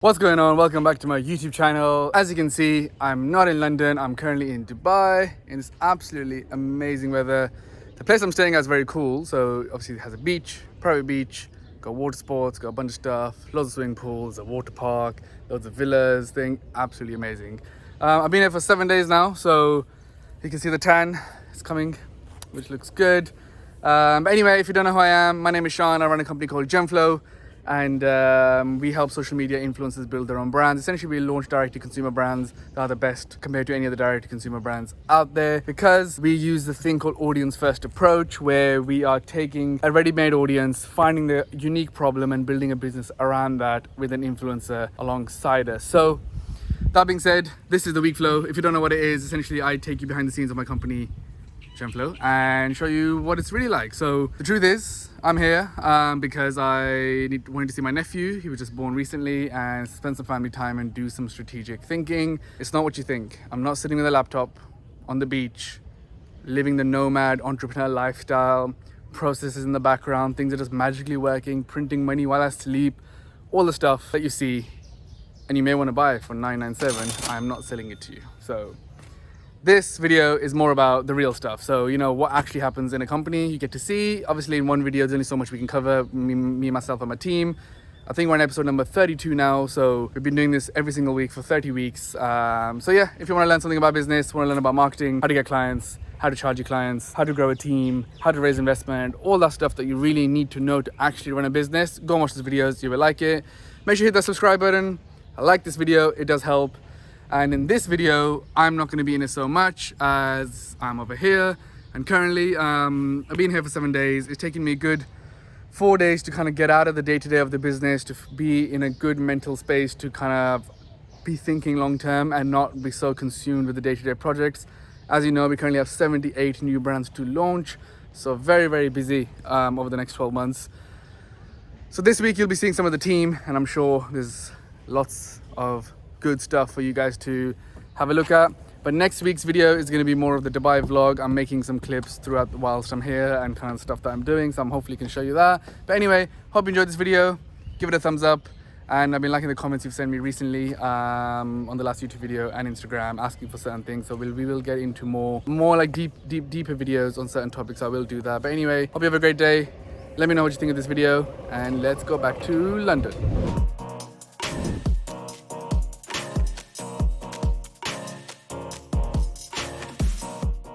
What's going on? Welcome back to my YouTube channel. As you can see, I'm not in London. I'm currently in Dubai in this absolutely amazing weather. The place I'm staying at is very cool. So obviously it has a beach, private beach, got water sports, got a bunch of stuff, loads of swimming pools, a water park, loads of villas, absolutely amazing. I've been here for 7 days now, so you can see the tan is coming, which looks good. But anyway, if you don't know who I am, my name is Shan. I run a company called Weekflow. And we help social media influencers build their own brands. Essentially, we launch direct-to-consumer brands that are the best compared to any other direct-to-consumer brands out there, because we use the thing called audience-first approach, where we are taking a ready-made audience, finding the unique problem and building a business around that with an influencer alongside us. So that being said, this is the Weekflow. If you don't know what it is, essentially I take you behind the scenes of my company Weekflow and show you what it's really like. So the truth is, I'm here because I wanted to see my nephew. He was just born recently, and spend some family time and do some strategic thinking. It's not what you think. I'm not sitting with a laptop on the beach, living the nomad entrepreneur lifestyle, processes in the background, things are just magically working, printing money while I sleep, all the stuff that you see and you may want to buy for $997. I'm not selling it to you. So this video is more about the real stuff. So, you know, what actually happens in a company, you get to see. Obviously, in one video, there's only so much we can cover, me, myself, and my team. I think we're on episode number 32 now. So we've been doing this every single week for 30 weeks. So yeah, if you want to learn something about business, want to learn about marketing, how to get clients, how to charge your clients, how to grow a team, how to raise investment, all that stuff that you really need to know to actually run a business, go and watch these videos. You will like it. Make sure you hit that subscribe button. I like this video. It does help. And in this video, I'm not going to be in it so much as I'm over here. And currently, I've been here for 7 days. It's taken me a good 4 days to kind of get out of the day-to-day of the business, to be in a good mental space, to kind of be thinking long-term and not be so consumed with the day-to-day projects. As you know, we currently have 78 new brands to launch. So very, very busy over the next 12 months. So this week, you'll be seeing some of the team, and I'm sure there's lots of good stuff for you guys to have a look at. But next week's video is going to be more of the Dubai vlog. I'm making some clips throughout whilst I'm here and kind of stuff that I'm doing, so I'm hopefully can show you that. But anyway, hope you enjoyed this video. Give it a thumbs up, and I've been liking the comments you've sent me recently on the last YouTube video and Instagram, asking for certain things. So we will get into more like deeper videos on certain topics. I will do that. But anyway, hope you have a great day. Let me know what you think of this video, and let's go back to London.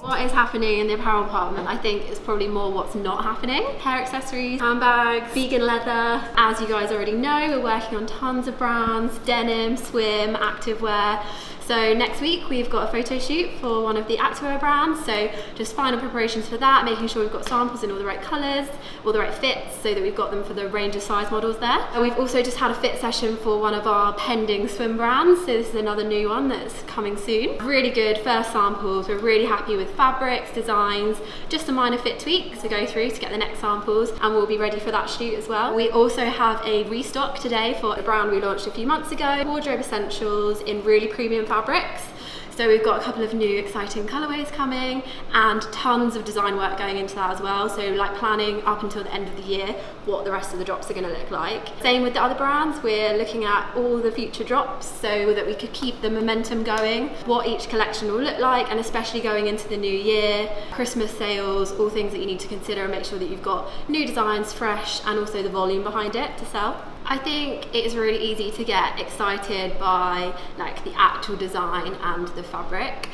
What is happening in the apparel department, I think, is probably more what's not happening. Hair accessories, handbags, vegan leather. As you guys already know, we're working on tons of brands: denim, swim, activewear. So next week we've got a photo shoot for one of the activewear brands. So just final preparations for that, making sure we've got samples in all the right colours, all the right fits, so that we've got them for the range of size models there. And we've also just had a fit session for one of our pending swim brands. So this is another new one that's coming soon. Really good first samples. We're really happy with fabrics, designs, just a minor fit tweaks to go through to get the next samples, and we'll be ready for that shoot as well. We also have a restock today for a brand we launched a few months ago, wardrobe essentials in really premium fabrics. So we've got a couple of new exciting colorways coming and tons of design work going into that as well. So like planning up until the end of the year what the rest of the drops are going to look like. Same with the other brands, we're looking at all the future drops so that we could keep the momentum going, what each collection will look like, and especially going into the new year, Christmas sales, all things that you need to consider and make sure that you've got new designs, fresh, and also the volume behind it to sell. I think it is really easy to get excited by like the actual design and the fabric.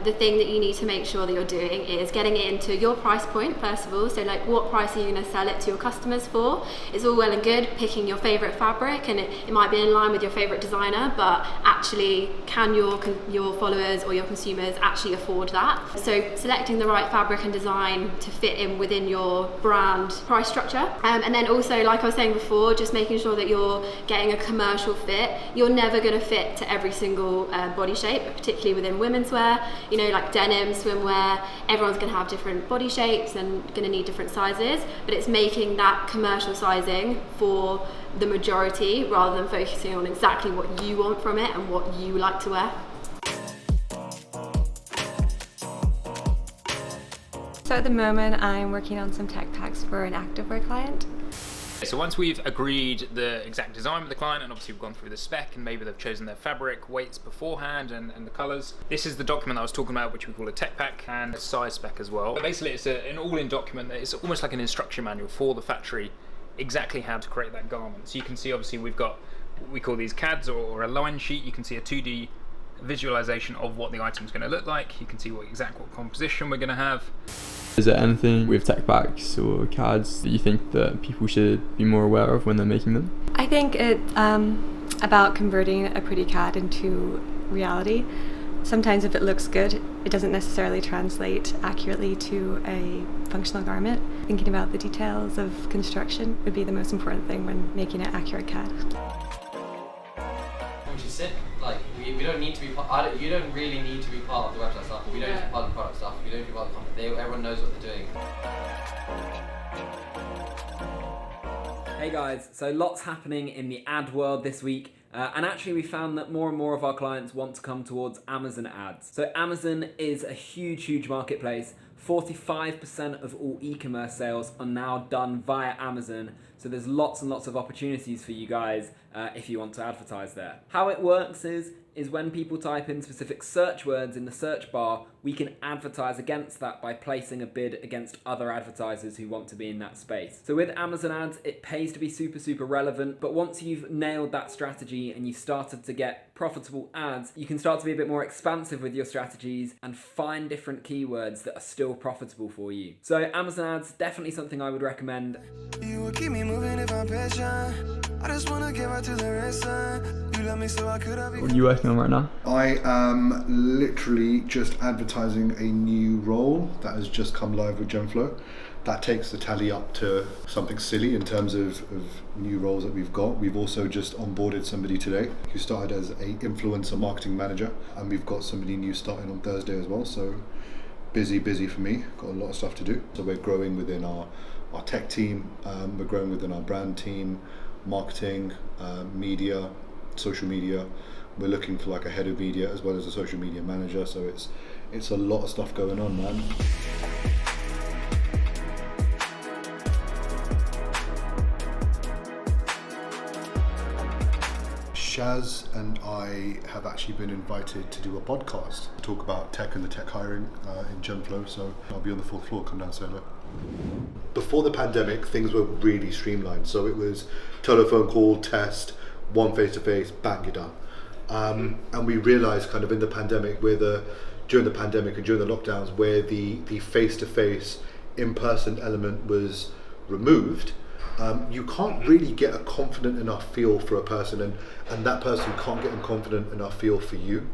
The thing that you need to make sure that you're doing is getting it into your price point first of all. So like, what price are you going to sell it to your customers for? It's all well and good picking your favorite fabric, and it might be in line with your favorite designer, but actually can your followers or your consumers actually afford that? So selecting the right fabric and design to fit in within your brand price structure. And then also, like I was saying before, just making sure that you're getting a commercial fit. You're never going to fit to every single body shape, particularly within women's wear. You know, like denim, swimwear, everyone's going to have different body shapes and going to need different sizes, but it's making that commercial sizing for the majority rather than focusing on exactly what you want from it and what you like to wear. So at the moment I'm working on some tech packs for an activewear client. So once we've agreed the exact design with the client, and obviously we've gone through the spec and maybe they've chosen their fabric weights beforehand and the colours, this is the document I was talking about, which we call a tech pack, and a size spec as well. But basically it's an all-in document. It's almost like an instruction manual for the factory, exactly how to create that garment. So you can see obviously we've got what we call these CADs or a line sheet. You can see a 2D visualization of what the item's going to look like. You can see what composition we're going to have. Is there anything with tech packs or CADs that you think that people should be more aware of when they're making them? I think it's about converting a pretty CAD into reality. Sometimes if it looks good, it doesn't necessarily translate accurately to a functional garment. Thinking about the details of construction would be the most important thing when making an accurate CAD. Which is sick. Like we don't need to be part. You don't really need to be part of the website stuff. We don't need to be part of the product stuff. We don't need to be part of the content. Everyone knows what they're doing. Hey guys, so lots happening in the ad world this week. And actually we found that more and more of our clients want to come towards Amazon ads. So Amazon is a huge marketplace. 45% of all e-commerce sales are now done via Amazon. So there's lots and lots of opportunities for you guys if you want to advertise there. How it works is when people type in specific search words in the search bar, we can advertise against that by placing a bid against other advertisers who want to be in that space. So with Amazon ads, it pays to be super relevant, but once you've nailed that strategy and you've started to get profitable ads, you can start to be a bit more expansive with your strategies and find different keywords that are still profitable for you. So Amazon ads, definitely something I would recommend. You will keep me moving if I'm patient. I just wanna get right to the racing. You love me so I could have. What are you working on right now? I am literally just advertising a new role that has just come live with Weekflow. That takes the tally up to something silly in terms of new roles that we've got. We've also just onboarded somebody today who started as an influencer marketing manager, and we've got somebody new starting on Thursday as well. So busy for me. Got a lot of stuff to do. So we're growing within our tech team. We're growing within our brand team, marketing, media, social media. We're looking for like a head of media as well as a social media manager. So it's a lot of stuff going on, man. Shaz and I have actually been invited to do a podcast to talk about tech and the tech hiring in Weekflow, so I'll be on the fourth floor, come down and say hello. Before the pandemic, things were really streamlined, so it was telephone call, test, one face-to-face, bang, you're done. And we realised kind of in the pandemic, during the pandemic and during the lockdowns, where the face-to-face, in-person element was removed, you can't really get a confident enough feel for a person, and that person can't get a confident enough feel for you.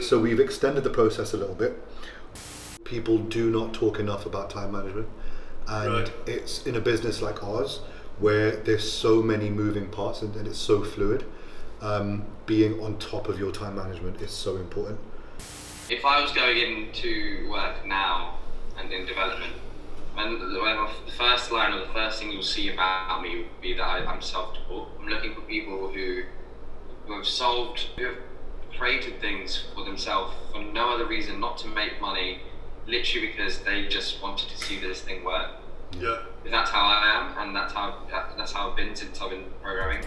So we've extended the process a little bit. People do not talk enough about time management, and it's in a business like ours where there's so many moving parts and it's so fluid. Being on top of your time management is so important. If I was going into work now and in development, and the first line or the first thing you'll see about me would be that I'm self-taught. I'm looking for people who have created things for themselves for no other reason, not to make money, literally because they just wanted to see this thing work. Yeah. That's how I am, and that's how I've been since I've been programming.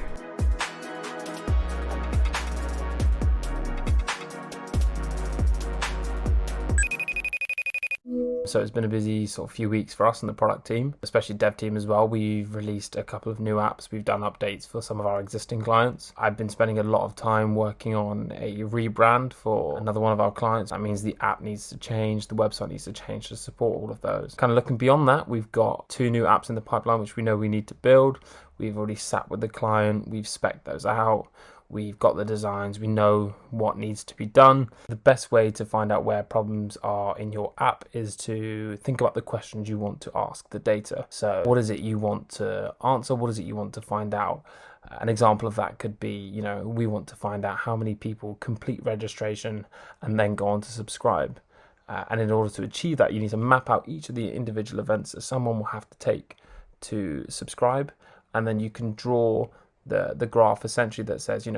So it's been a busy sort of few weeks for us and the product team, especially dev team as well. We've released a couple of new apps. We've done updates for some of our existing clients. I've been spending a lot of time working on a rebrand for another one of our clients. That means the app needs to change, the website needs to change to support all of those. Kind of looking beyond that, we've got 2 new apps in the pipeline which we know we need to build. We've already sat with the client, we've spec'd those out. We've got the designs, we know what needs to be done. The best way to find out where problems are in your app is to think about the questions you want to ask the data. So what is it you want to answer? What is it you want to find out? An example of that could be, we want to find out how many people complete registration and then go on to subscribe. And in order to achieve that, you need to map out each of the individual events that someone will have to take to subscribe. And then you can draw the graph essentially that says,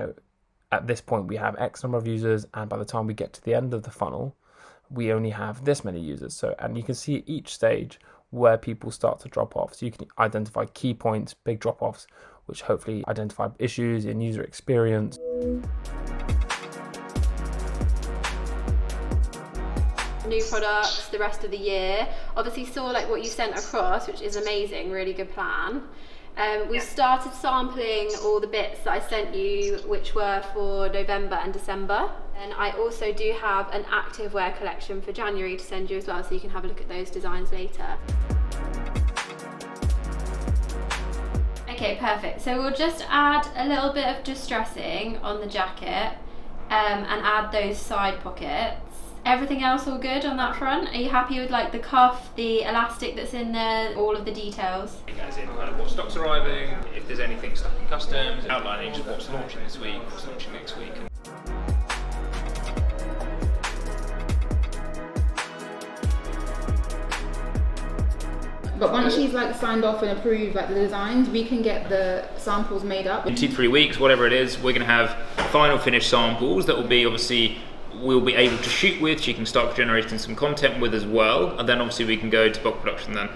at this point we have X number of users, and by the time we get to the end of the funnel, we only have this many users. So, and you can see at each stage where people start to drop off. So you can identify key points, big drop-offs, which hopefully identify issues in user experience. New products the rest of the year. Obviously saw like what you sent across, which is amazing, really good plan. We've started sampling all the bits that I sent you, which were for November and December. And I also do have an active wear collection for January to send you as well, so you can have a look at those designs later. Okay, perfect. So we'll just add a little bit of distressing on the jacket and add those side pockets. Everything else all good on that front? Are you happy with like the cuff, the elastic that's in there, all of the details? As in kind of what stock's arriving, if there's anything stuck in customs, outlining just what's launching this week, what's launching next week. But once she's like signed off and approved like the designs, we can get the samples made up. In 2-3 weeks, whatever it is, we're going to have final finished samples that will be obviously we'll be able to shoot with. She can start generating some content with as well, and then obviously we can go to bulk production then.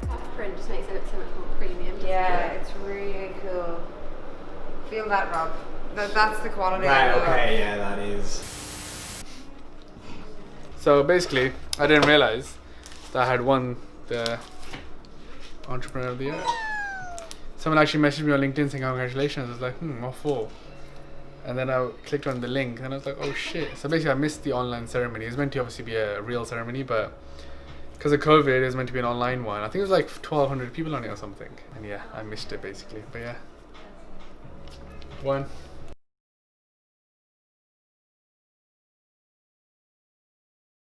That print just makes it look so much more premium. Yeah, it's really cool. Feel that, Rob. That's the quality. Right, I love. okay, yeah, that is. So basically, I didn't realize that I had won the Entrepreneur of the Year. Someone actually messaged me on LinkedIn saying congratulations. I was like, what for? And then I clicked on the link and I was like, oh shit. So basically I missed the online ceremony. It was meant to obviously be a real ceremony, but because of COVID, it was meant to be an online one. I think it was like 1,200 people on it or something. And yeah, I missed it basically, but yeah. Won.